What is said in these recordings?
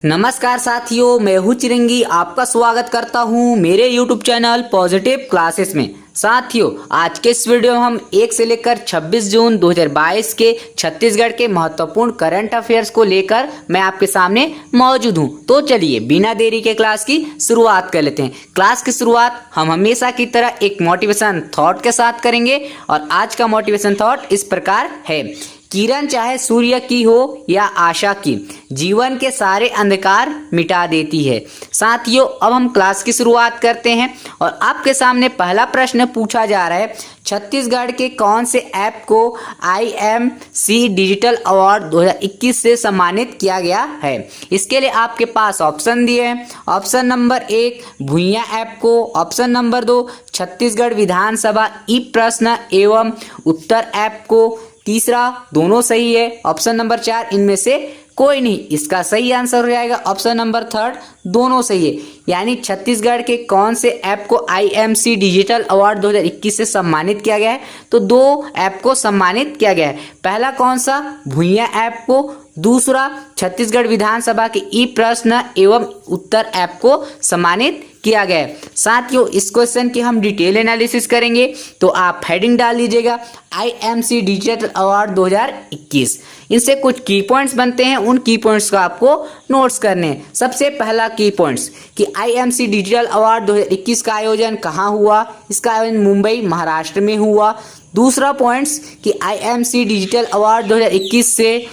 नमस्कार साथियों, मैं हूँ चिरंगी। आपका स्वागत करता हूँ मेरे YouTube चैनल पॉजिटिव क्लासेस में। साथियों, आज के इस वीडियो में हम 1 से लेकर 26 जून 2022 के छत्तीसगढ़ के महत्वपूर्ण करंट अफेयर्स को लेकर मैं आपके सामने मौजूद हूँ। तो चलिए बिना देरी के क्लास की शुरुआत कर लेते हैं। क्लास की शुरुआत हम हमेशा की तरह एक मोटिवेशन थॉट के साथ करेंगे और आज का मोटिवेशन थॉट इस प्रकार है। किरण चाहे सूर्य की हो या आशा की, जीवन के सारे अंधकार मिटा देती है। साथियों, अब हम क्लास की शुरुआत करते हैं और आपके सामने पहला प्रश्न पूछा जा रहा है, छत्तीसगढ़ के कौन से ऐप को IMC डिजिटल अवार्ड 2021 से सम्मानित किया गया है। इसके लिए आपके पास ऑप्शन दिए हैं। ऑप्शन नंबर 1 भुइयां ऐप को, ऑप्शन नंबर 2 छत्तीसगढ़ विधानसभा ई प्रश्न एवं उत्तर ऐप को, तीसरा दोनों सही है, ऑप्शन नंबर 4 इनमें से कोई नहीं। इसका सही आंसर हो जाएगा ऑप्शन नंबर 3 दोनों सही है। यानी छत्तीसगढ़ के कौन से ऐप को IMC डिजिटल अवार्ड 2021 से सम्मानित किया गया है, तो 2 ऐप को सम्मानित किया गया है। पहला कौन सा, भुइयां ऐप को, दूसरा छत्तीसगढ़ विधानसभा के ई प्रश्न एवं उत्तर ऐप को सम्मानित किया गया है। साथियों, इस क्वेश्चन की हम डिटेल एनालिसिस करेंगे, तो आप हेडिंग डाल लीजिएगा IMC डिजिटल अवार्ड 2021। इनसे कुछ की पॉइंट्स बनते हैं, उन की पॉइंट्स को आपको नोट्स करने हैं। सबसे पहला की पॉइंट्स कि IMC डिजिटल अवार्ड 2021 का आयोजन कहाँ हुआ। इसका आयोजन मुंबई महाराष्ट्र में हुआ। दूसरा पॉइंट्स कि IMC डिजिटल अवार्ड 2021 से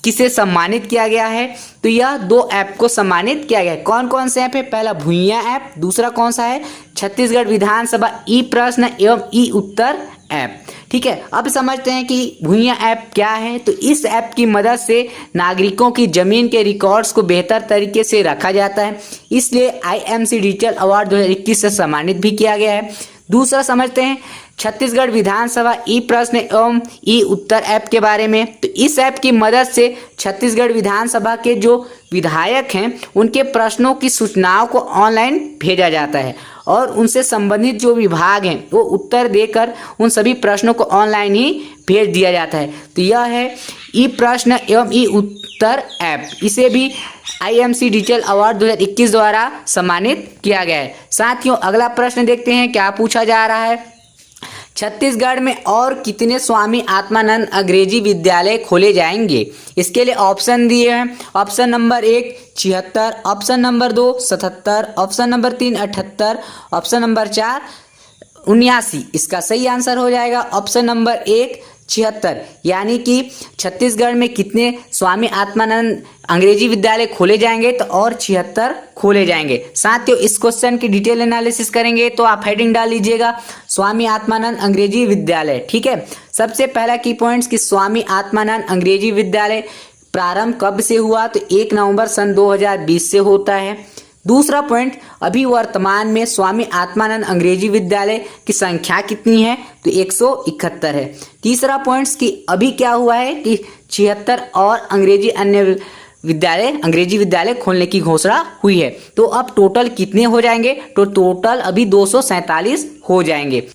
किसे सम्मानित किया गया है, तो यह 2 ऐप को सम्मानित किया गया है। कौन कौन से ऐप है, पहला भुइयां ऐप, दूसरा कौन सा है छत्तीसगढ़ विधानसभा ई प्रश्न एवं ई उत्तर ऐप। ठीक है, अब समझते हैं कि भुइयां ऐप क्या है। तो इस ऐप की मदद से नागरिकों की जमीन के रिकॉर्ड्स को बेहतर तरीके से रखा जाता है, इसलिए IMC डिजिटल अवार्ड 2021 से सम्मानित भी किया गया है। दूसरा समझते हैं छत्तीसगढ़ विधानसभा ई प्रश्न एवं ई उत्तर ऐप के बारे में। तो इस ऐप की मदद से छत्तीसगढ़ विधानसभा के जो विधायक हैं उनके प्रश्नों की सूचनाओं को ऑनलाइन भेजा जाता है और उनसे संबंधित जो विभाग हैं वो उत्तर देकर उन सभी प्रश्नों को ऑनलाइन ही भेज दिया जाता है। तो यह है ई प्रश्न एवं ई उत्तर ऐप। इसे भी IMC डिजिटल अवार्ड 2021 द्वारा सम्मानित किया गया है। साथियों, अगला प्रश्न देखते हैं क्या पूछा जा रहा है। छत्तीसगढ़ में और कितने स्वामी आत्मानंद अंग्रेजी विद्यालय खोले जाएंगे। इसके लिए ऑप्शन दिए हैं। Option number 1 76, option number 2 77, option number 3 78, option number 4 79। इसका सही आंसर हो जाएगा ऑप्शन नंबर 1 76। यानी कि छत्तीसगढ़ में कितने स्वामी आत्मानंद अंग्रेजी विद्यालय खोले जाएंगे, तो और 76 खोले जाएंगे। साथियों, इस क्वेश्चन की डिटेल एनालिसिस करेंगे, तो आप हेडिंग डाल लीजिएगा स्वामी आत्मानंद अंग्रेजी विद्यालय। ठीक है, सबसे पहला की पॉइंट्स कि स्वामी आत्मानंद अंग्रेजी विद्यालय प्रारंभ कब से हुआ, तो 1 नवंबर सन 2020 से होता है। दूसरा पॉइंट, अभी वर्तमान में स्वामी आत्मानंद अंग्रेजी विद्यालय की संख्या कितनी है, तो 171 है। तीसरा पॉइंट्स कि अभी क्या हुआ है कि 76 और अंग्रेजी विद्यालय खोलने की घोषणा हुई है। तो अब टोटल कितने हो जाएंगे, तो टोटल अभी 247 हो जाएंगे।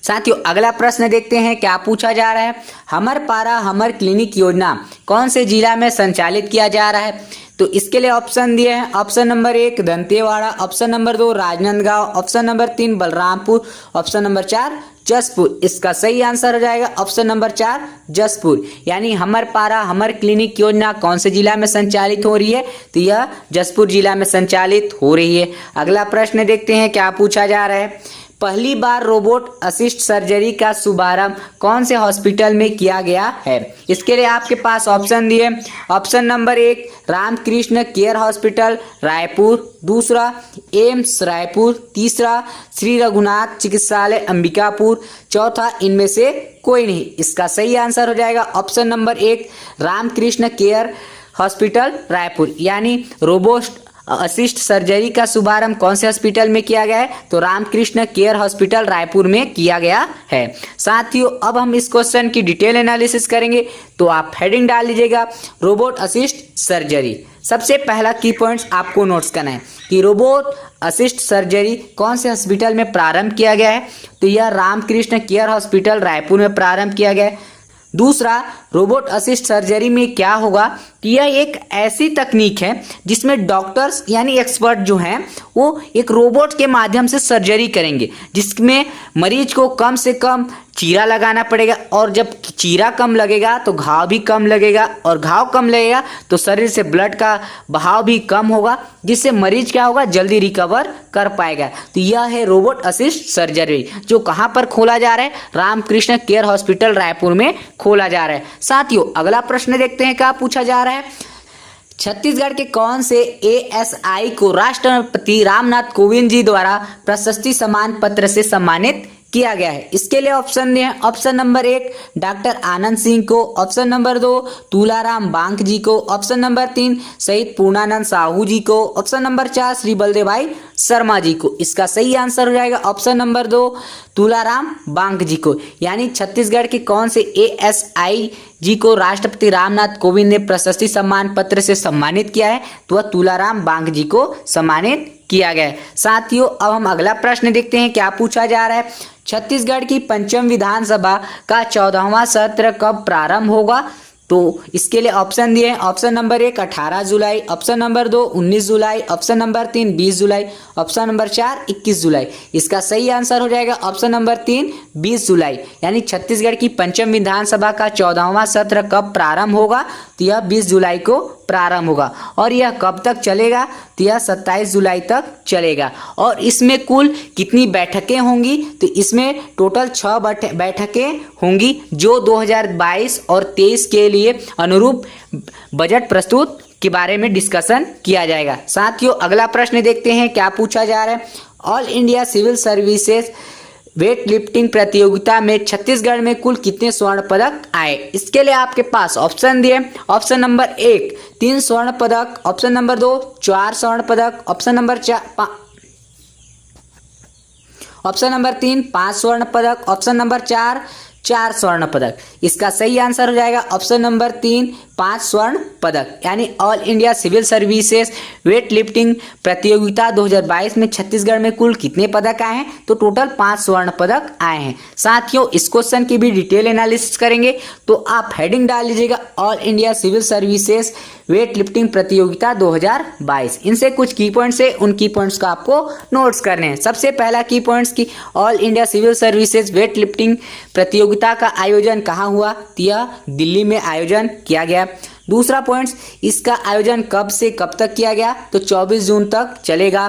साथियों, अगला प्रश्न देखते हैं क्या पूछा जा रहा है। हमर पारा हमर क्लिनिक योजना कौन से जिला में संचालित किया जा रहा है, तो इसके लिए ऑप्शन दिए हैं। Option number 1 Dantewada, option number 2 Rajnandgaon, option number 3 Balrampur, option number 4 Jashpur. इसका सही आंसर हो जाएगा ऑप्शन नंबर 4 जसपुर। यानी हमर पारा हमर क्लिनिक योजना कौन से जिला में संचालित हो रही है, तो यह जसपुर जिला में संचालित हो रही है। अगला प्रश्न देखते हैं क्या पूछा जा रहा है। पहली बार रोबोट असिस्ट सर्जरी का शुभारंभ कौन से हॉस्पिटल में किया गया है। इसके लिए आपके पास ऑप्शन दिए। Option number 1 Ramkrishna care hospital Raipur, दूसरा एम्स रायपुर, तीसरा श्री रघुनाथ चिकित्सालय अंबिकापुर, चौथा इनमें से कोई नहीं। इसका सही आंसर हो जाएगा option number 1 Ramkrishna care hospital Raipur. यानी रोबोट असिस्ट सर्जरी का शुभारंभ कौन से हॉस्पिटल में किया गया है, तो रामकृष्ण केयर हॉस्पिटल रायपुर में किया गया है। साथियों, अब हम इस क्वेश्चन की डिटेल एनालिसिस करेंगे, तो आप हेडिंग डाल लीजिएगा रोबोट असिस्ट सर्जरी। सबसे पहला की पॉइंट्स आपको नोट्स करना है कि रोबोट असिस्ट सर्जरी कौन से हॉस्पिटल में प्रारंभ किया गया है, तो यह रामकृष्ण केयर हॉस्पिटल रायपुर में प्रारंभ किया गया है। दूसरा, रोबोट असिस्ट सर्जरी में क्या होगा कि यह एक ऐसी तकनीक है जिसमें डॉक्टर्स यानी एक्सपर्ट जो हैं वो एक रोबोट के माध्यम से सर्जरी करेंगे, जिसमें मरीज को कम से कम चीरा लगाना पड़ेगा, और जब चीरा कम लगेगा तो घाव भी कम लगेगा, और घाव कम लगेगा तो शरीर से ब्लड का बहाव भी कम होगा, जिससे मरीज क्या होगा जल्दी रिकवर कर पाएगा। तो यह है रोबोट असिस्ट सर्जरी, जो कहाँ पर खोला जा रहा है, रामकृष्ण केयर हॉस्पिटल रायपुर में खोला जा रहा है। साथियों अगला प्रश्न देखते हैं क्या पूछा जा रहा है। छत्तीसगढ़ के कौन से एएसआई को राष्ट्रपति रामनाथ कोविंद जी द्वारा प्रशस्ति सम्मान पत्र से सम्मानित किया गया है? इसके लिए ऑप्शन दिए हैं। Option number 1 doctor Anand Singh को, ऑप्शन नंबर 2 तुलाराम बांक जी को, ऑप्शन नंबर 3 शहीद पूर्णानंद साहू जी को, ऑप्शन नंबर 4 श्री बलदेव भाई शर्मा जी को। इसका सही आंसर हो जाएगा ऑप्शन नंबर 2 तुलाराम बांक जी को। यानी छत्तीसगढ़ के कौन से एएसआई जी को राष्ट्रपति रामनाथ कोविंद ने प्रशस्ति सम्मान पत्र से सम्मानित किया है? तो वह तुलाराम बांक जी को सम्मानित किया गया है। साथियों अब हम अगला प्रश्न देखते हैं क्या पूछा जा रहा है। छत्तीसगढ़ की पंचम विधानसभा का 14वां सत्र कब प्रारंभ होगा? तो इसके लिए ऑप्शन दिए हैं। ऑप्शन नंबर 1 18 जुलाई, ऑप्शन नंबर 2 19 जुलाई, ऑप्शन नंबर 3 20 जुलाई, ऑप्शन नंबर 4 21 जुलाई। इसका सही आंसर हो जाएगा ऑप्शन नंबर 3 20 जुलाई। यानी छत्तीसगढ़ की पंचम विधानसभा का 14वां सत्र कब प्रारंभ होगा? तो यह 20 जुलाई को प्रारंभ होगा, और यह कब तक चलेगा? तो यह 27 जुलाई तक चलेगा। और इसमें कुल कितनी बैठकें होंगी? तो इसमें टोटल 6 बैठकें होंगी, जो 2022 और 23 के लिए अनुरूप बजट प्रस्तुत के बारे में डिस्कशन किया जाएगा। साथियों अगला प्रश्न देखते हैं क्या पूछा जा रहा है। All India civil services weight lifting प्रतियोगिता में छत्तीसगढ़ में कुल कितने स्वर्ण पदक आए? इसके लिए आपके पास ऑप्शन दिए। ऑप्शन नंबर 1 3 स्वर्ण पदक, ऑप्शन नंबर 2 4 स्वर्ण पदक, ऑप्शन नंबर 3 5 स्वर्ण पदक, ऑप्शन नंबर 4 4 स्वर्ण पदक। इसका सही आंसर हो जाएगा ऑप्शन नंबर 3 5 स्वर्ण पदक। यानी all India civil services weight lifting प्रतियोगिता 2022 में छत्तीसगढ़ में कुल कितने पदक आए हैं? तो टोटल 5 स्वर्ण पदक आए हैं। साथियों इस क्वेश्चन की भी डिटेल एनालिसिस करेंगे, तो आप हेडिंग डाल लीजिएगा all India civil services weight lifting प्रतियोगिता 2022। इनसे कुछ की पॉइंट्स है, उन की पॉइंट्स को आपको नोट्स करने हैं। सबसे पहला की पॉइंट्स की all India civil services weight lifting प्रतियोगिता का आयोजन कहाँ हुआ? यह दिल्ली में आयोजन किया गया। दूसरा पॉइंट्स, इसका आयोजन कब से कब तक किया गया? तो 24 जून तक चलेगा।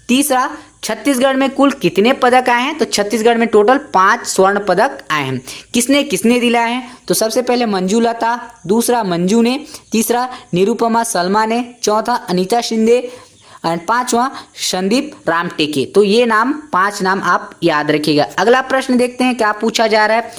तीसरा, छत्तीसगढ़ में कुल कितने पदक आए हैं? तो छत्तीसगढ़ में टोटल 5 स्वर्ण पदक आए हैं। किसने किसने दिलाए हैं? तो सबसे पहले मंजू लता, दूसरा मंजू ने, तीसरा निरुपमा शर्मा ने, चौथा अनीता शिंदे, और 5वां संदीप रामटेके। तो ये 5 नाम आप याद रखिएगा। अगला प्रश्न देखते हैं क्या पूछा जा रहा है।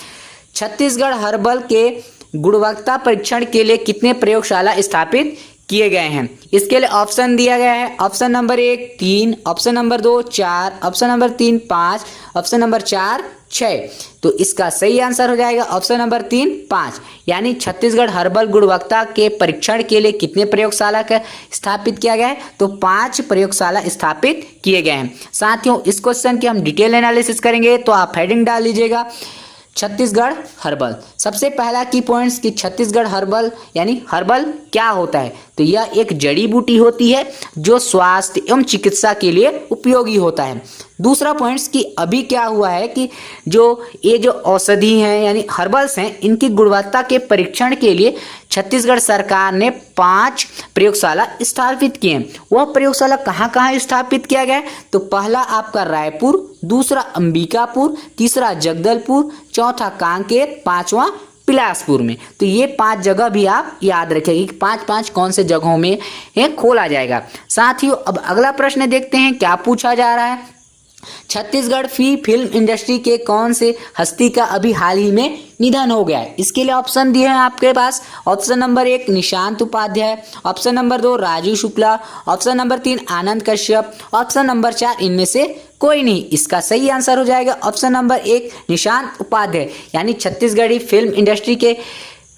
छत्तीसगढ़ हर्बल के गुणवत्ता परीक्षण के लिए कितने प्रयोगशाला स्थापित किए गए हैं? इसके लिए ऑप्शन दिया गया है। Option number 1 3, option number 2 4, option number 3 5, option number 4 6। तो इसका सही आंसर हो जाएगा ऑप्शन नंबर 3 5। यानी छत्तीसगढ़ हर्बल गुणवत्ता के परीक्षण के लिए कितने प्रयोगशाला का स्थापित किया गया है? तो 5 प्रयोगशाला स्थापित किए गए हैं। साथियों इस क्वेश्चन की हम डिटेल एनालिसिस करेंगे, तो आप हेडिंग डाल लीजिएगा छत्तीसगढ़ हर्बल। सबसे पहला की पॉइंट्स कि छत्तीसगढ़ हर्बल यानी हर्बल क्या होता है? तो यह एक जड़ी बूटी होती है जो स्वास्थ्य एवं चिकित्सा के लिए उपयोगी होता है। दूसरा पॉइंट्स कि अभी क्या हुआ है कि ये जो औषधि हैं यानी हर्बल्स हैं, इनकी गुणवत्ता के परीक्षण के लिए छत्तीसगढ़ सरकार ने 5 प्रयोगशाला स्थापित किए हैं। वह प्रयोगशाला कहाँ कहाँ स्थापित किया गया है? तो पहला आपका रायपुर, दूसरा अंबिकापुर, तीसरा जगदलपुर, चौथा कांकेर, 5वां बिलासपुर में। तो ये 5 जगह भी आप याद रखेंगे कि 5 कौन से जगहों में खोला जाएगा। साथियों अब अगला प्रश्न देखते हैं क्या पूछा जा रहा है। छत्तीसगढ़ फिल्म इंडस्ट्री के कौन से हस्ती का अभी हाल ही में निधन हो गया है? इसके लिए ऑप्शन दिए हैं आपके पास। Option number 1 Nishant Upadhyay, option number 2 Raju Shukla, option number 3 Anand Kashyap, option number 4 इनमें से कोई नहीं। इसका सही आंसर हो जाएगा ऑप्शन नंबर 1 निशांत उपाध्याय। यानी छत्तीसगढ़ी फिल्म इंडस्ट्री के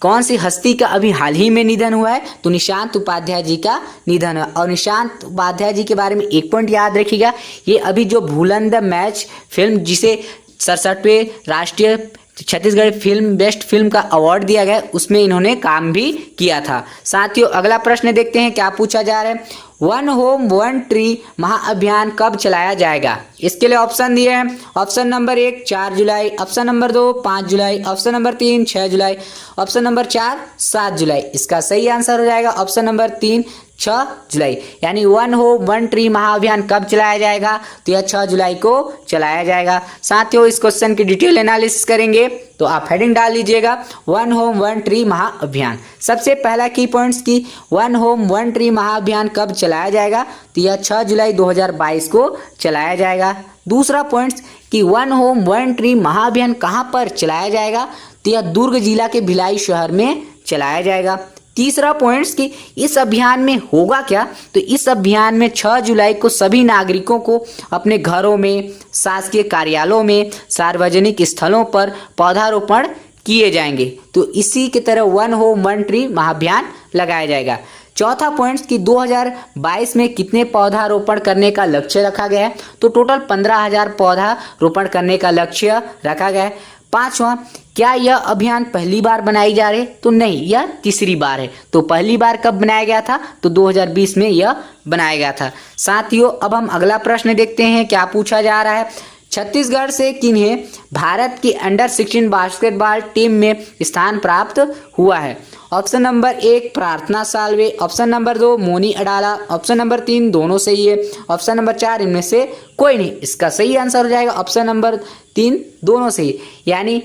कौन सी हस्ती का अभी हाल ही में निधन हुआ है? तो निशांत उपाध्याय जी का निधन हुआ। और निशांत उपाध्याय जी के बारे में एक पॉइंट याद रखिएगा, ये अभी जो भूलन द मैच फिल्म जिसे 67वें राष्ट्रीय छत्तीसगढ़ फिल्म बेस्ट फिल्म का अवार्ड दिया गया, उसमें इन्होंने काम भी किया था। साथियों अगला प्रश्न देखते हैं क्या पूछा जा रहा है। वन होम वन ट्री महाअभियान कब चलाया जाएगा? इसके लिए ऑप्शन दिए हैं। ऑप्शन नंबर 1 4 जुलाई, ऑप्शन नंबर 2 5 जुलाई, ऑप्शन नंबर 3 6 जुलाई, ऑप्शन नंबर 4 7 जुलाई। इसका सही आंसर हो जाएगा ऑप्शन नंबर 3 6 जुलाई। यानी वन होम वन ट्री महाअभियान कब चलाया जाएगा? तो यह 6 जुलाई को चलाया जाएगा। साथियों इस क्वेश्चन की डिटेल एनालिसिस करेंगे, तो आप हेडिंग डाल लीजिएगा वन होम वन ट्री महाअभियान। सबसे पहला की पॉइंट्स की वन होम वन ट्री महाअभियान कब चलाया जाएगा? तो यह 6 जुलाई 2022 को चलाया जाएगा। दूसरा पॉइंट्स कि वन होम वन ट्री महाअभियान कहाँ पर चलाया जाएगा? तो यह दुर्ग जिला के भिलाई शहर में चलाया जाएगा। तीसरा पॉइंट्स कि इस अभियान में होगा क्या? तो इस अभियान में 6 जुलाई को सभी नागरिकों को अपने घरों में, शासकीय कार्यालयों में, सार्वजनिक स्थलों पर पौधारोपण किए जाएंगे। तो इसी की तरह वन होम वन ट्री महाअभियान लगाया जाएगा। चौथा पॉइंट्स कि 2022 में कितने पौधारोपण करने का लक्ष्य रखा गया है? तो टोटल 15,000 पौधा रोपण करने का लक्ष्य रखा गया है। पांचवा, क्या यह अभियान पहली बार बनाई जा रही है? तो नहीं, यह तीसरी बार है। तो पहली बार कब बनाया गया था? तो 2020 में यह बनाया गया था। साथियों अब हम अगला प्रश्न देखते हैं क्या पूछा जा रहा है। छत्तीसगढ़ से किन्हें भारत की अंडर 16 बास्केटबॉल टीम में स्थान प्राप्त हुआ है? Option number 1 Prarthana Salve, option number 2 Moni Adala, option number 3 दोनों सही है, ऑप्शन नंबर 4 इनमें से कोई नहीं। इसका सही आंसर हो जाएगा ऑप्शन नंबर 3 दोनों सही। यानी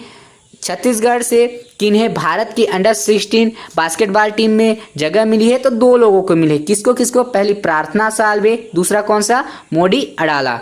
छत्तीसगढ़ से किन्हें भारत की अंडर 16 बास्केटबॉल टीम में जगह मिली है? तो 2 लोगों को मिली। किसको किसको? पहली प्रार्थना साल्वे, दूसरा कौन सा? मोडी अडाला।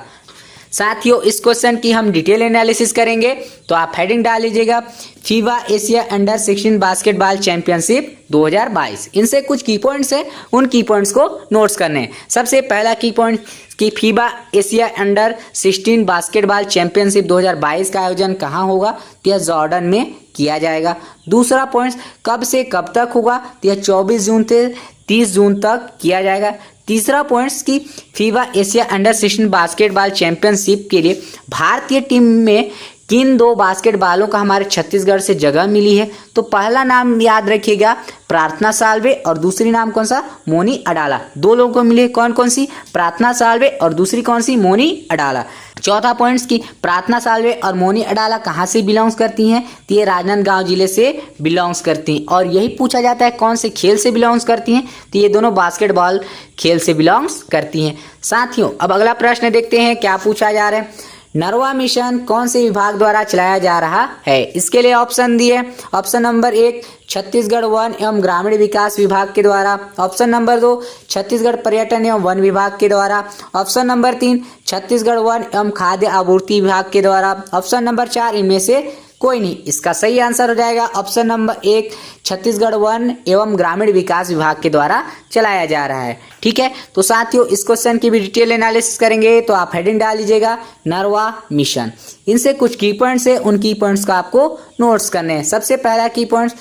साथियों इस क्वेश्चन की हम डिटेल एनालिसिस करेंगे, तो आप हेडिंग डाल लीजिएगा FIBA Asia under 16 basketball championship 2022। इनसे कुछ की पॉइंट्स है, उन की पॉइंट्स को नोट्स करने हैं। सबसे पहला की पॉइंट कि FIBA Asia under 16 basketball championship 2022 का आयोजन कहाँ होगा? तो यह जॉर्डन में किया जाएगा। दूसरा पॉइंट कब से कब तक होगा? तो यह 24 जून से 30 जून तक किया जाएगा। तीसरा पॉइंट्स की FIBA Asia under 16 basketball championship के लिए भारतीय टीम में किन 2 बास्केटबॉलों का हमारे छत्तीसगढ़ से जगह मिली है? तो पहला नाम याद रखिएगा प्रार्थना साल्वे और दूसरी नाम कौन सा? मोनी अडाला। 2 लोगों को मिली, कौन कौन सी? प्रार्थना साल्वे और दूसरी कौन सी? मोनी अडाला। चौथा पॉइंट्स की प्रार्थना साल्वे और मोनी अडाला कहाँ से बिलोंग्स करती हैं? तो ये राजनांदगांव जिले से बिलोंग्स करती हैं। और यही पूछा जाता है कौन से खेल से बिलोंग्स करती हैं? तो ये दोनों बास्केटबॉल खेल से बिलोंग्स करती हैं। साथियों अब अगला प्रश्न देखते हैं क्या पूछा जा रहा है। नरवा मिशन कौन से विभाग द्वारा चलाया जा रहा है? इसके लिए ऑप्शन दिए। ऑप्शन नंबर 1 छत्तीसगढ़ वन एवं ग्रामीण विकास विभाग के द्वारा, ऑप्शन नंबर 2 छत्तीसगढ़ पर्यटन एवं वन विभाग के द्वारा, ऑप्शन नंबर 3 छत्तीसगढ़ वन एवं खाद्य आपूर्ति विभाग के द्वारा, ऑप्शन नंबर 4 इनमें से कोई नहीं। इसका सही आंसर हो जाएगा ऑप्शन नंबर 1 छत्तीसगढ़ वन एवं ग्रामीण विकास विभाग के द्वारा चलाया जा रहा है। ठीक है, तो साथियों इस क्वेश्चन की भी डिटेल एनालिसिस करेंगे, तो आप हेडिंग डाल लीजिएगा नरवा मिशन। इनसे कुछ की पॉइंट्स है, उन की पॉइंट्स का आपको नोट्स करने हैं। सबसे पहला की पॉइंट्स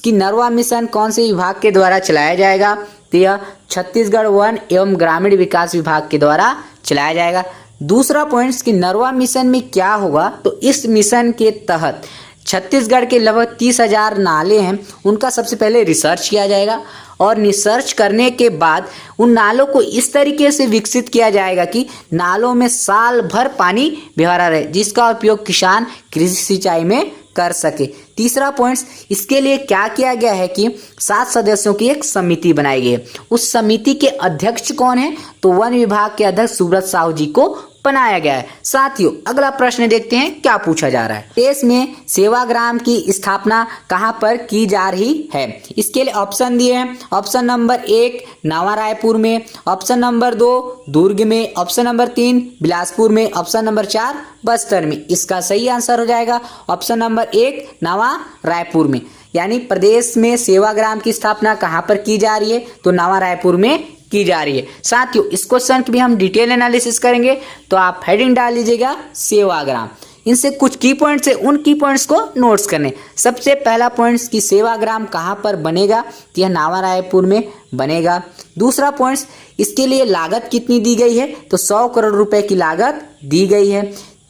कि नरवा मिशन कौन से विभाग के द्वारा चलाया जाएगा? तो यह छत्तीसगढ़ वन एवं ग्रामीण विकास विभाग के द्वारा चलाया जाएगा। दूसरा पॉइंट्स कि नरवा मिशन में क्या होगा? तो इस मिशन के तहत छत्तीसगढ़ के लगभग 30,000 नाले हैं, उनका सबसे पहले रिसर्च किया जाएगा और रिसर्च करने के बाद उन नालों को इस तरीके से विकसित किया जाएगा कि नालों में साल भर पानी बहरा रहे, जिसका उपयोग किसान कृषि सिंचाई में कर सके। तीसरा पॉइंट्स इसके लिए क्या किया गया है कि 7 सदस्यों की एक समिति बनाई गई है। उस समिति के अध्यक्ष कौन है? तो वन विभाग के अध्यक्ष सुब्रत साहू जी को बनाया गया है। साथियों अगला प्रश्न देखते हैं क्या पूछा जा रहा है। देश में सेवाग्राम की स्थापना कहाँ पर की जा रही है? इसके लिए ऑप्शन दिए हैं। ऑप्शन नंबर 1 नवा रायपुर में, ऑप्शन नंबर 2 दुर्ग में, ऑप्शन नंबर 3 बिलासपुर में, ऑप्शन नंबर 4 बस्तर में। इसका सही आंसर हो जाएगा ऑप्शन नंबर 1 नवा रायपुर में। यानी प्रदेश में सेवाग्राम की स्थापना कहाँ पर की जा रही है? तो नवा रायपुर में की जा रही है। साथियों इस क्वेश्चन की भी हम डिटेल एनालिसिस करेंगे, तो आप हेडिंग डाल लीजिएगा सेवाग्राम। इनसे कुछ की पॉइंट्स है, उन की पॉइंट्स को नोट्स करने। सबसे पहला पॉइंट्स कि सेवाग्राम कहाँ पर बनेगा? तो यह नवा रायपुर में बनेगा। दूसरा पॉइंट्स इसके लिए लागत कितनी दी गई है? तो 100 करोड़ रुपए की लागत दी गई है।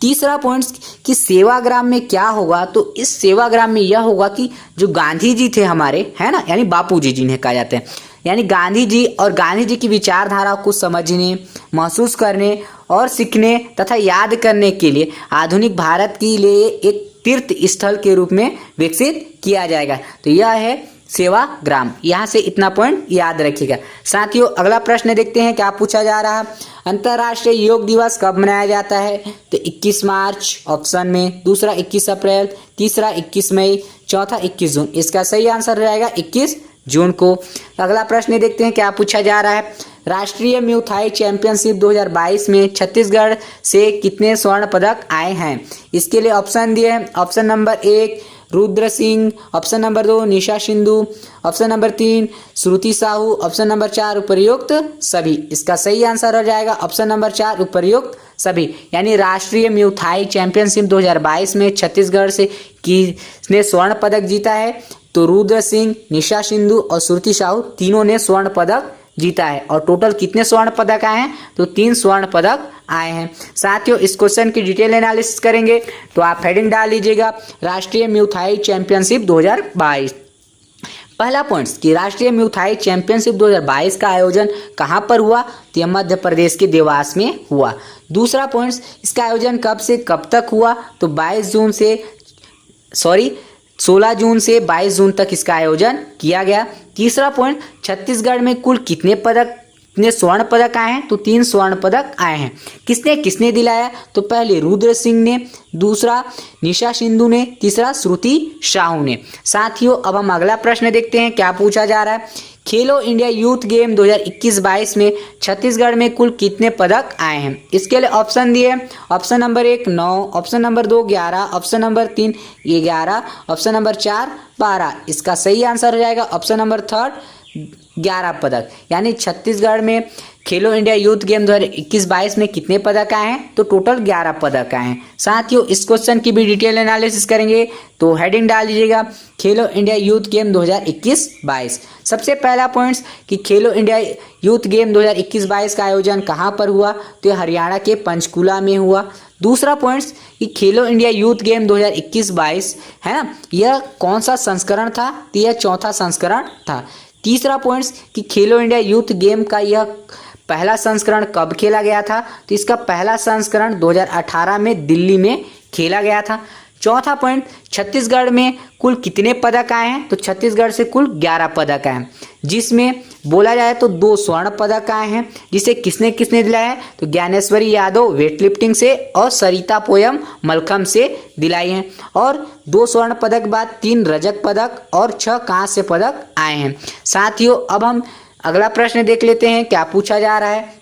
तीसरा पॉइंट कि सेवाग्राम में क्या होगा, तो इस सेवाग्राम में यह होगा कि जो गांधी जी थे हमारे, है ना, यानी बापू जी जिन्हें कहा जाता है, यानी गांधी जी और गांधी जी की विचारधारा को समझने, महसूस करने और सीखने तथा याद करने के लिए आधुनिक भारत के लिए एक तीर्थ स्थल के रूप में विकसित किया जाएगा। तो यह है सेवाग्राम। यहाँ से इतना पॉइंट याद रखिएगा। साथियों, अगला प्रश्न देखते हैं क्या पूछा जा रहा है। अंतर्राष्ट्रीय योग दिवस कब मनाया जाता है? तो 21 मार्च ऑप्शन में, दूसरा 21 अप्रैल, तीसरा 21 मई, चौथा 21 जून। इसका सही आंसर रहेगा 21 जून को। अगला प्रश्न देखते हैं क्या पूछा जा रहा है। राष्ट्रीय म्यूथाई चैंपियनशिप 2022 में छत्तीसगढ़ से कितने स्वर्ण पदक आए हैं? इसके लिए ऑप्शन दिए हैं। Option number 1 Rudra Singh, option number 2 निशा सिंधु, ऑप्शन नंबर 3 श्रुति साहू, ऑप्शन नंबर 4 उपर्युक्त सभी। इसका सही आंसर हो जाएगा ऑप्शन नंबर 4 उपर्युक्त सभी। यानी राष्ट्रीय म्यूथाई चैंपियनशिप 2022 में छत्तीसगढ़ से किसने स्वर्ण पदक जीता है? तो रुद्र सिंह, निशा सिंधु और श्रुति साहू तीनों ने स्वर्ण पदक जीता है। और टोटल कितने स्वर्ण पदक आए हैं? तो 3 स्वर्ण पदक आए हैं। साथियों, इस क्वेश्चन की डिटेल एनालिसिस करेंगे तो आप हेडिंग डाल लीजिएगा राष्ट्रीय म्यूथाई चैंपियनशिप 2022। पहला पॉइंट कि राष्ट्रीय म्यूथाई चैंपियनशिप 2022 का आयोजन कहाँ पर हुआ? तो यह मध्य प्रदेश के देवास में हुआ। दूसरा पॉइंट, इसका आयोजन कब से कब तक हुआ? तो 16 जून से 22 जून तक इसका आयोजन किया गया। तीसरा पॉइंट, छत्तीसगढ़ में कुल कितने स्वर्ण पदक आए हैं? तो 3 स्वर्ण पदक आए हैं। किसने किसने दिलाया? तो पहले रुद्र सिंह ने, दूसरा निशा सिंधु ने, तीसरा श्रुति साहू ने। साथियों, अब हम अगला प्रश्न देखते हैं क्या पूछा जा रहा है। खेलो इंडिया यूथ गेम 2021-22 में छत्तीसगढ़ में कुल कितने पदक आए हैं? इसके लिए ऑप्शन दिए। Option number 1 9, option number 2 11, option number 3 11, option number 4 12। इसका सही आंसर हो जाएगा ऑप्शन नंबर 3 11 पदक। यानी छत्तीसगढ़ में खेलो इंडिया यूथ गेम 2021-22 में कितने पदक आए हैं? तो टोटल 11 पदक आए हैं। साथियों, इस क्वेश्चन की भी डिटेल एनालिसिस करेंगे तो हेडिंग डाल दीजिएगा खेलो इंडिया यूथ गेम 2021-22। सबसे पहला पॉइंट्स कि खेलो इंडिया यूथ गेम 2021-22 का आयोजन कहाँ पर हुआ? तो हरियाणा के पंचकुला में हुआ। दूसरा पॉइंट्स कि खेलो इंडिया यूथ गेम 2021-22 है ना, यह कौन सा संस्करण था? तो यह चौथा संस्करण था। तीसरा पॉइंट्स कि खेलो इंडिया यूथ गेम का यह पहला संस्करण कब खेला गया था? तो इसका पहला संस्करण 2018 में दिल्ली में खेला गया था। चौथा पॉइंट, छत्तीसगढ़ में कुल कितने पदक आए हैं? तो छत्तीसगढ़ से कुल 11 पदक आए हैं, जिसमें बोला जाए तो 2 स्वर्ण पदक आए हैं, जिसे किसने किसने दिलाया है? तो ज्ञानेश्वरी यादव वेट लिफ्टिंग से और सरिता पोयम मलखम्ब से दिलाई हैं। और 2 स्वर्ण पदक बाद 3 रजत पदक और 6 कांस्य पदक आए हैं। साथियों, अब हम अगला प्रश्न देख लेते हैं क्या पूछा जा रहा है।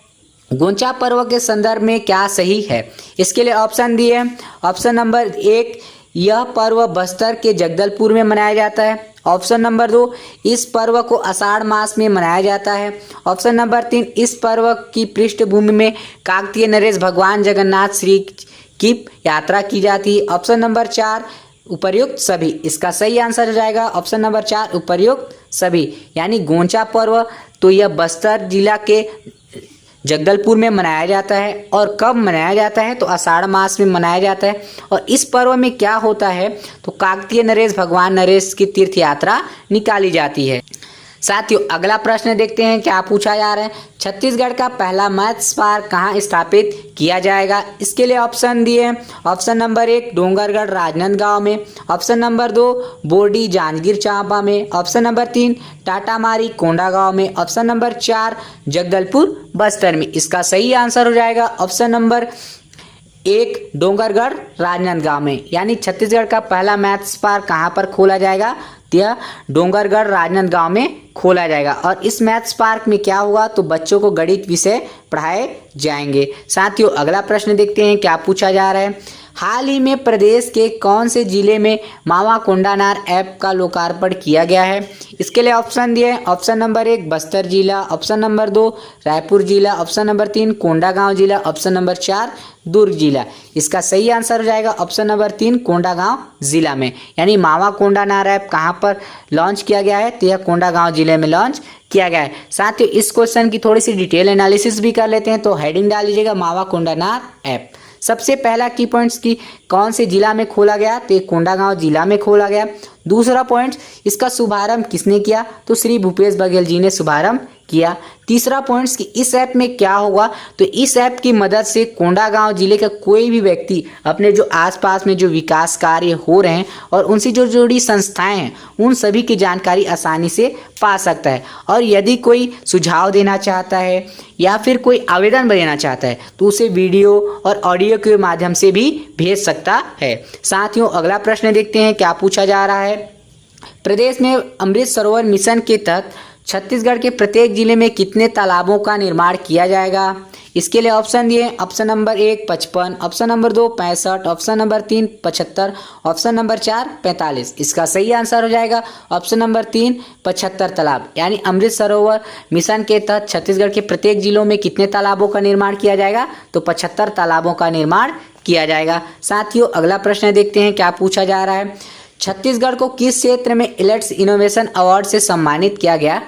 गोंचा पर्व के संदर्भ में क्या सही है? इसके लिए ऑप्शन दिए हैं। ऑप्शन नंबर 1, यह पर्व बस्तर के जगदलपुर में मनाया जाता है। ऑप्शन नंबर 2, इस पर्व को आषाढ़ मास में मनाया जाता है। ऑप्शन नंबर 3, इस पर्व की पृष्ठभूमि में काकतीय नरेश भगवान जगन्नाथ श्री की यात्रा की जाती है। ऑप्शन नंबर 4 उपर्युक्त सभी। इसका सही आंसर हो जाएगा ऑप्शन नंबर 4 उपर्युक्त सभी। यानी गोंचा पर्व तो यह बस्तर जिला के जगदलपुर में मनाया जाता है। और कब मनाया जाता है? तो आषाढ़ मास में मनाया जाता है। और इस पर्व में क्या होता है? तो काकतीय नरेश भगवान नरेश की तीर्थ यात्रा निकाली जाती है। साथियों, अगला प्रश्न देखते हैं क्या पूछा जा रहा है। छत्तीसगढ़ का पहला मैथ्स पार्क कहाँ स्थापित किया जाएगा? इसके लिए ऑप्शन दिए हैं। ऑप्शन नंबर 1 डोंगरगढ़ राजनांदगांव में, ऑप्शन नंबर 2 बोर्डी जांजगीर चांपा में, ऑप्शन नंबर 3 टाटामारी कोंडागांव में, ऑप्शन नंबर 4 जगदलपुर बस्तर में। इसका सही आंसर हो जाएगा ऑप्शन नंबर 1 डोंगरगढ़ राजनांदगांव में। यानी छत्तीसगढ़ का पहला मैथ्स पार्क कहाँ पर खोला जाएगा? यह डोंगरगढ़ राजनांदगांव में खोला जाएगा। और इस मैथ्स पार्क में क्या होगा? तो बच्चों को गणित विषय पढ़ाए जाएंगे। साथियों, अगला प्रश्न देखते हैं क्या पूछा जा रहा है। हाल ही में प्रदेश के कौन से जिले में मावा कोंडानार ऐप का लोकार्पण किया गया है? इसके लिए ऑप्शन दिए हैं। ऑप्शन नंबर 1 बस्तर जिला, ऑप्शन नंबर 2 रायपुर जिला, ऑप्शन नंबर 3 कोंडागांव जिला, ऑप्शन नंबर 4 दुर्ग जिला। इसका सही आंसर हो जाएगा ऑप्शन नंबर 3 कोंडागांव जिला में। यानी मावा कोंडानार ऐप कहाँ पर लॉन्च किया गया है? तो यह कोंडागांव जिले में लॉन्च किया गया है। साथ ही इस क्वेश्चन की थोड़ी सी डिटेल एनालिसिस भी कर लेते हैं तो हेडिंग डाल लीजिएगा मावा कोंडानार ऐप। सबसे पहला की पॉइंट्स की कौन से जिला में खोला गया, तो ये कोंडागांव जिला में खोला गया। दूसरा पॉइंट, इसका शुभारंभ किसने किया, तो श्री भूपेश बघेल जी ने शुभारंभ किया। तीसरा पॉइंट्स कि इस ऐप में क्या होगा, तो इस ऐप की मदद से कोंडागांव जिले का कोई भी व्यक्ति अपने जो आसपास में जो विकास कार्य हो रहे हैं और उनसे जो जुड़ी संस्थाएं हैं उन सभी की जानकारी आसानी से पा सकता है। और यदि कोई सुझाव देना चाहता है या फिर कोई आवेदन देना चाहता है तो उसे वीडियो और ऑडियो के माध्यम से भी भेज सकता है। साथियों, अगला प्रश्न देखते हैं क्या पूछा जा रहा है। प्रदेश में अमृत सरोवर मिशन के तहत छत्तीसगढ़ के प्रत्येक जिले में कितने तालाबों का निर्माण किया जाएगा। इसके लिए ऑप्शन दिए, option number 1 55, option number 2 65, option number 3 75, option number 4 45। इसका सही आंसर हो जाएगा ऑप्शन नंबर 3 75 तालाब। यानी अमृत सरोवर मिशन के तहत छत्तीसगढ़ के प्रत्येक जिलों में कितने तालाबों का निर्माण किया जाएगा, तो 75 तालाबों का निर्माण किया जाएगा। साथियों, अगला प्रश्न देखते हैं क्या पूछा जा रहा है। छत्तीसगढ़ को किस क्षेत्र में इलेट्स इनोवेशन अवार्ड से सम्मानित किया गया।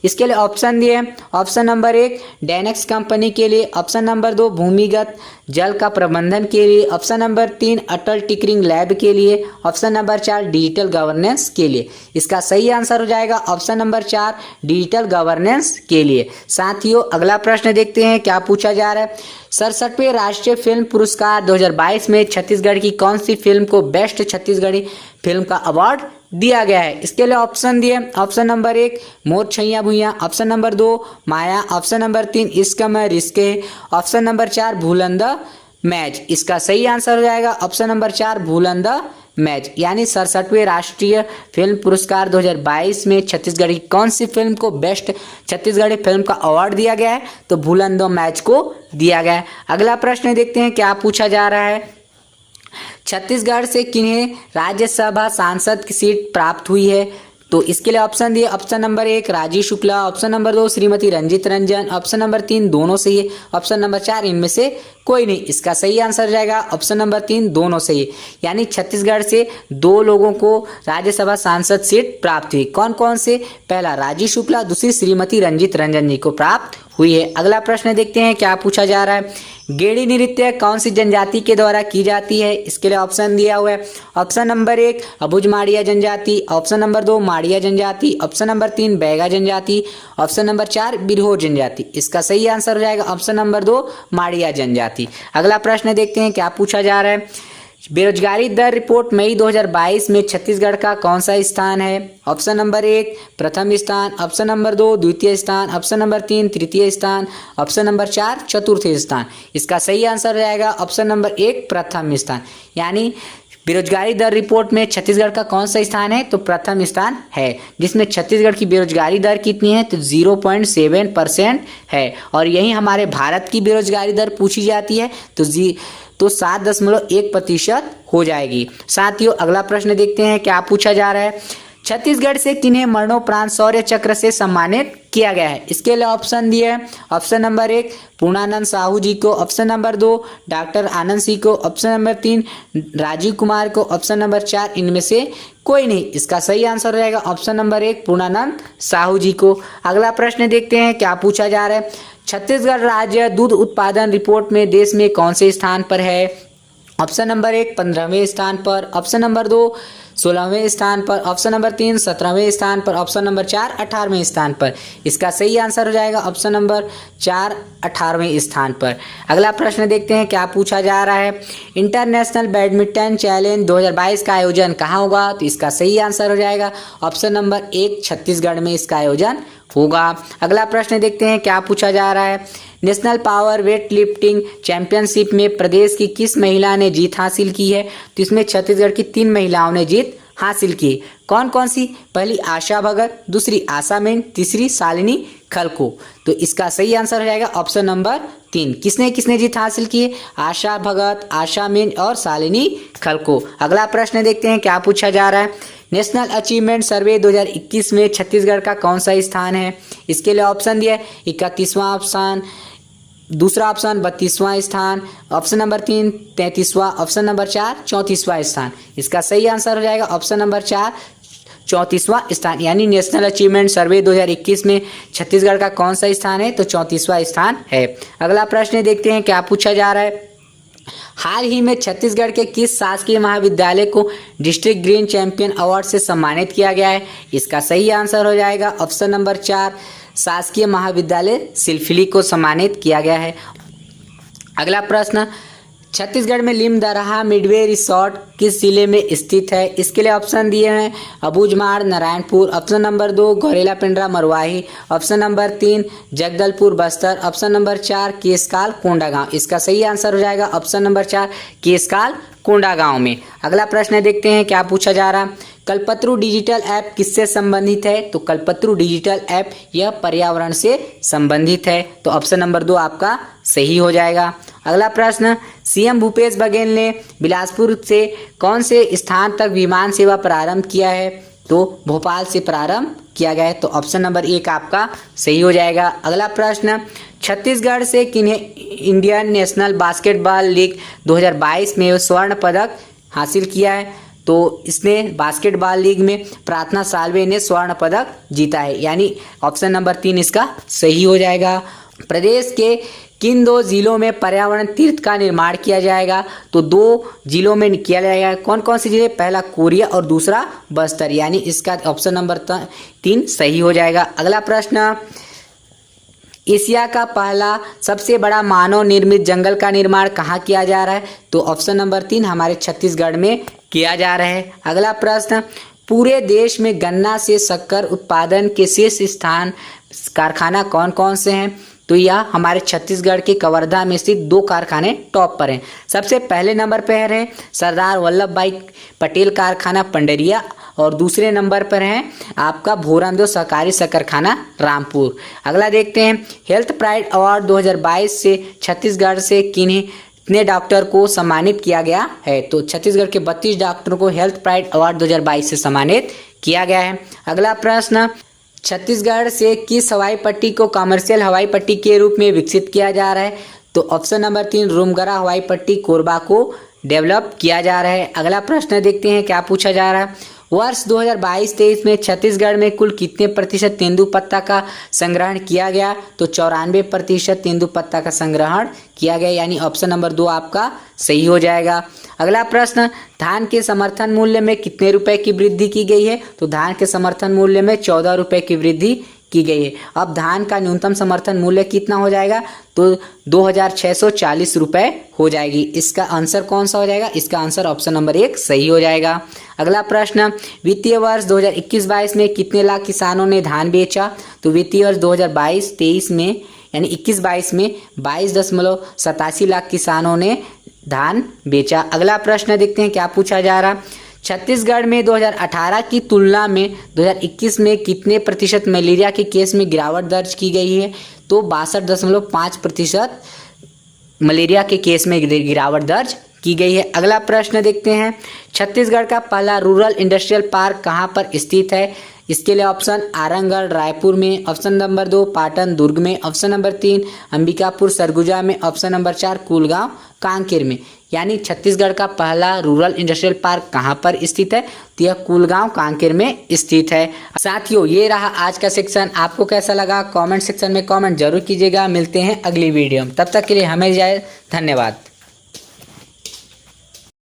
इसके लिए ऑप्शन दिए, ऑप्शन नंबर 1 डेनेक्स कंपनी के लिए, ऑप्शन नंबर 2 भूमिगत जल का प्रबंधन के लिए, ऑप्शन नंबर 3 अटल टिंकरिंग लैब के लिए, ऑप्शन नंबर 4 डिजिटल गवर्नेंस के लिए। इसका सही आंसर हो जाएगा ऑप्शन नंबर 4 डिजिटल गवर्नेंस के लिए। साथियों, अगला प्रश्न देखते हैं क्या पूछा जा रहा है। 67वें राष्ट्रीय फिल्म पुरस्कार 2022 में छत्तीसगढ़ की कौन सी फिल्म को बेस्ट छत्तीसगढ़ी फिल्म का अवार्ड दिया गया है। इसके लिए ऑप्शन दिए, ऑप्शन नंबर 1 मोर छैया भुइयां, ऑप्शन नंबर 2 माया, ऑप्शन नंबर 3 इश्क में रिश्क है, ऑप्शन नंबर 4 भूलंदा मैच। इसका सही आंसर हो जाएगा ऑप्शन नंबर 4 भूलंदा मैच। यानी 67वें राष्ट्रीय फिल्म पुरस्कार 2022 में छत्तीसगढ़ की कौन सी फिल्म को बेस्ट छत्तीसगढ़ी फिल्म का अवार्ड दिया गया है, तो भूलंदा मैच को दिया गया है। अगला प्रश्न देखते हैं क्या पूछा जा रहा है। छत्तीसगढ़ से किन्हें राज्यसभा सांसद की सीट प्राप्त हुई है, तो इसके लिए ऑप्शन दिए, option number 1 Rajeev Shukla, option number 2 Shrimati Ranjit Ranjan, option number 3 दोनों सही है, ऑप्शन नंबर 4 इनमें से कोई नहीं। इसका सही आंसर जाएगा ऑप्शन नंबर 3 दोनों सही है। यानी छत्तीसगढ़ से 2 लोगों को राज्यसभा सांसद सीट प्राप्त हुई। कौन कौन से, पहला राजीव शुक्ला, दूसरी श्रीमती रंजित रंजन जी को प्राप्त हुई है। अगला प्रश्न देखते हैं क्या पूछा जा रहा है। गेड़ी नृत्य कौन सी जनजाति के द्वारा की जाती है। इसके लिए ऑप्शन दिया हुआ है, ऑप्शन नंबर 1 अबुझ माड़िया जनजाति, ऑप्शन नंबर 2 माड़िया जनजाति, ऑप्शन नंबर 3 बैगा जनजाति, ऑप्शन नंबर 4 बिरहोर जनजाति। इसका सही आंसर हो जाएगा ऑप्शन नंबर 2 माड़िया जनजाति। अगला प्रश्न देखते हैं क्या पूछा जा रहा है। बेरोजगारी दर रिपोर्ट मई 2022 में छत्तीसगढ़ का कौन सा स्थान है। ऑप्शन नंबर 1 प्रथम स्थान, ऑप्शन नंबर 2 द्वितीय स्थान, ऑप्शन नंबर 3 तृतीय स्थान, ऑप्शन नंबर 4 चतुर्थ स्थान। इसका सही आंसर रहेगा ऑप्शन नंबर 1 प्रथम स्थान। यानी बेरोजगारी दर रिपोर्ट में छत्तीसगढ़ का कौन सा स्थान है, तो प्रथम स्थान है, जिसमें छत्तीसगढ़ की बेरोजगारी दर कितनी है, तो 0.7% है। और यही हमारे भारत की बेरोजगारी दर पूछी जाती है तो 7.1% हो जाएगी। साथियों, अगला प्रश्न देखते हैं क्या पूछा जा रहा है। छत्तीसगढ़ से किन्हें मरणोपरांत शौर्य चक्र से सम्मानित किया गया है। इसके लिए ऑप्शन दिए हैं, ऑप्शन नंबर 1 पूर्णानंद साहू जी को, option number 2 doctor Anand Singh को, ऑप्शन नंबर 3 राजीव कुमार को, ऑप्शन नंबर 4 इनमें से कोई नहीं। इसका सही आंसर रहेगा ऑप्शन नंबर 1 पूर्णानंद साहू जी को। अगला प्रश्न देखते हैं क्या पूछा जा रहा है। छत्तीसगढ़ राज्य दूध उत्पादन रिपोर्ट में देश में कौन से स्थान पर है। ऑप्शन नंबर 1 15वें स्थान पर, ऑप्शन नंबर 2 16वें स्थान पर, ऑप्शन नंबर 3 17वें स्थान पर, ऑप्शन नंबर 4 18वें स्थान पर। इसका सही आंसर हो जाएगा ऑप्शन नंबर 4 18वें स्थान पर। अगला प्रश्न देखते हैं क्या पूछा जा रहा है। इंटरनेशनल बैडमिंटन चैलेंज 2022 का आयोजन कहाँ होगा, तो इसका सही आंसर हो जाएगा ऑप्शन नंबर 1 छत्तीसगढ़ में इसका आयोजन होगा। अगला प्रश्न देखते हैं क्या पूछा जा रहा है। National power weight lifting championship में प्रदेश की किस महिला ने जीत हासिल की है, तो इसमें छत्तीसगढ़ की 3 महिलाओं ने जीत हासिल की। कौन कौन सी, पहली आशा भगत, दूसरी आशा मेन, तीसरी शालिनी खलको। तो इसका सही आंसर हो जाएगा ऑप्शन नंबर 3। किसने किसने जीत हासिल की, आशा भगत, आशा मेन और शालिनी खलको। अगला प्रश्न देखते हैं क्या पूछा जा रहा है। नेशनल अचीवमेंट सर्वे 2021 में छत्तीसगढ़ का कौन सा स्थान है। इसके लिए ऑप्शन दिया 31वां ऑप्शन, दूसरा ऑप्शन 32वां स्थान, ऑप्शन नंबर 3 33वां, ऑप्शन नंबर 4 34वां स्थान। इसका सही आंसर हो जाएगा ऑप्शन नंबर 4 34वां स्थान। यानी नेशनल अचीवमेंट सर्वे 2021 में छत्तीसगढ़ का कौन सा स्थान है, तो 34वां स्थान है। अगला प्रश्न देखते हैं क्या पूछा जा रहा है। हाल ही में छत्तीसगढ़ के किस शासकीय महाविद्यालय को डिस्ट्रिक्ट ग्रीन चैंपियन अवार्ड से सम्मानित किया गया है? इसका सही आंसर हो जाएगा ऑप्शन नंबर 4, शासकीय महाविद्यालय सिलफिली को सम्मानित किया गया है। अगला प्रश्न, छत्तीसगढ़ में लिमदरहा मिडवे रिसोर्ट किस जिले में स्थित है? इसके लिए ऑप्शन दिए हैं Abujhmarh, Narayanpur, option number 2 Gaurela Pendra Marwahi, option number 3 Jagdalpur Bastar, option number 4 Keskal Kondagaon. इसका सही आंसर हो जाएगा ऑप्शन नंबर 4 केसकाल कोंडागांव में। अगला प्रश्न देखते हैं क्या पूछा जा रहा। कल्पत्रु डिजिटल ऐप किससे संबंधित है? तो कल्पत्रु डिजिटल ऐप यह पर्यावरण से संबंधित है, तो ऑप्शन नंबर 2 आपका सही हो जाएगा। अगला प्रश्न, सीएम भूपेश बघेल ने बिलासपुर से कौन से स्थान तक विमान सेवा प्रारंभ किया है? तो भोपाल से प्रारंभ किया गया है, तो ऑप्शन नंबर 1 आपका सही हो जाएगा। अगला प्रश्न, छत्तीसगढ़ से किन्हें इंडियन नेशनल बास्केटबॉल लीग 2022 में स्वर्ण पदक हासिल किया है? तो इसने बास्केटबॉल लीग में प्रार्थना साल्वे ने स्वर्ण पदक जीता है, यानी ऑप्शन नंबर 3 इसका सही हो जाएगा। प्रदेश के किन 2 जिलों में पर्यावरण तीर्थ का निर्माण किया जाएगा? तो 2 जिलों में किया जाएगा। कौन कौन से जिले? पहला कोरिया और दूसरा बस्तर, यानी इसका ऑप्शन नंबर 3 सही हो जाएगा। अगला प्रश्न, एशिया का पहला सबसे बड़ा मानव निर्मित जंगल का निर्माण कहाँ किया जा रहा है? तो ऑप्शन नंबर 3 हमारे छत्तीसगढ़ में किया जा रहा है। अगला प्रश्न, पूरे देश में गन्ना से शक्कर उत्पादन के शीर्ष स्थान कारखाना कौन कौन से हैं? तो यह हमारे छत्तीसगढ़ के कवर्धा में स्थित 2 कारखाने टॉप पर हैं। सबसे पहले नंबर पर है सरदार वल्लभ भाई पटेल कारखाना पंडरिया, और दूसरे नंबर पर है आपका भोरमदेव सहकारी शक्करखाना रामपुर। अगला देखते हैं, हेल्थ प्राइड अवार्ड 2022 से छत्तीसगढ़ से कितने डॉक्टर को सम्मानित किया गया है? तो छत्तीसगढ़ के 32 डॉक्टरों को हेल्थ प्राइड अवार्ड 2022 से सम्मानित किया गया है। अगला प्रश्न, छत्तीसगढ़ से किस हवाई पट्टी को कमर्शियल हवाई पट्टी के रूप में विकसित किया जा रहा है? तो ऑप्शन नंबर 3 रूमगरा हवाई पट्टी कोरबा को डेवलप किया जा रहा है। अगला प्रश्न देखते हैं क्या पूछा जा रहा है। वर्ष 2022-23 में छत्तीसगढ़ में कुल कितने प्रतिशत तेंदुपत्ता का संग्रहण किया गया? तो 94% तेंदुपत्ता का संग्रहण किया गया, यानी ऑप्शन नंबर 2 आपका सही हो जाएगा। अगला प्रश्न, धान के समर्थन मूल्य में कितने रुपए की वृद्धि की गई है? तो धान के समर्थन मूल्य में 14 रुपए की वृद्धि की गई है। अब धान का न्यूनतम समर्थन मूल्य कितना हो जाएगा? तो 2640 रुपए हो जाएगी। इसका आंसर कौन सा हो जाएगा? इसका आंसर ऑप्शन नंबर 1 सही हो जाएगा। अगला प्रश्न, वित्तीय वर्ष 2021-22 में कितने लाख किसानों ने धान बेचा? तो वित्तीय वर्ष 2022-23 में यानी 21-22 में 22.87 लाख किसानों ने धान बेचा। अगला प्रश्न देखते हैं क्या पूछा जा रहा। छत्तीसगढ़ में 2018 की तुलना में 2021 में कितने प्रतिशत मलेरिया के केस में गिरावट दर्ज की गई है? तो 62.5% मलेरिया के केस में गिरावट दर्ज की गई है। अगला प्रश्न देखते हैं, छत्तीसगढ़ का पहला रूरल इंडस्ट्रियल पार्क कहाँ पर स्थित है? इसके लिए ऑप्शन आरंगगढ़ रायपुर में, ऑप्शन नंबर 2 पाटन दुर्ग में, ऑप्शन नंबर 3 अंबिकापुर सरगुजा में, ऑप्शन नंबर 4 कुलगांव कांकेर में। यानी छत्तीसगढ़ का पहला रूरल इंडस्ट्रियल पार्क कहाँ पर स्थित है? तो यह कुलगांव कांकेर में स्थित है। साथियों, ये रहा आज का सेक्शन। आपको कैसा लगा कमेंट सेक्शन में कमेंट जरूर कीजिएगा। मिलते हैं अगली वीडियो में, तब तक के लिए हमें जाए, धन्यवाद।